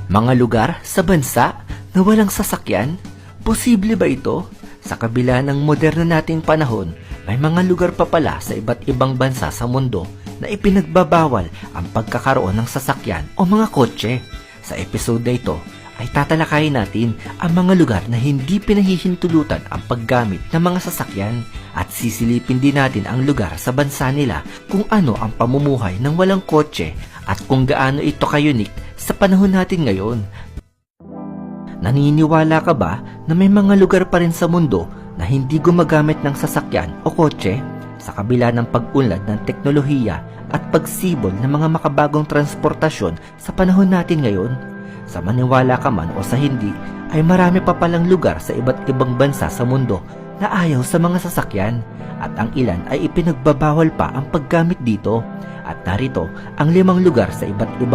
Mga lugar sa bansa na walang sasakyan? Posible ba ito? Sa kabila ng moderno nating panahon, may mga lugar pa pala sa iba't ibang bansa sa mundo na ipinagbabawal ang pagkakaroon ng sasakyan o mga kotse. Sa episode na ito ay tatalakayin natin ang mga lugar na hindi pinahihintulutan ang paggamit ng mga sasakyan at sisilipin din natin ang lugar sa bansa nila kung ano ang pamumuhay ng walang kotse at kung gaano ito ka-unique sa panahon natin ngayon. Naniniwala ka ba na may mga lugar pa rin sa mundo na hindi gumagamit ng sasakyan o kotse? Sa kabila ng pag-unlad ng teknolohiya at pagsibol ng mga makabagong transportasyon sa panahon natin ngayon, sa maniwala ka man o sa hindi, ay marami pa palang lugar sa iba't ibang bansa sa mundo na ayaw sa mga sasakyan at ang ilan ay ipinagbabawal pa ang paggamit dito. At narito ang 5 lugar sa iba't ibang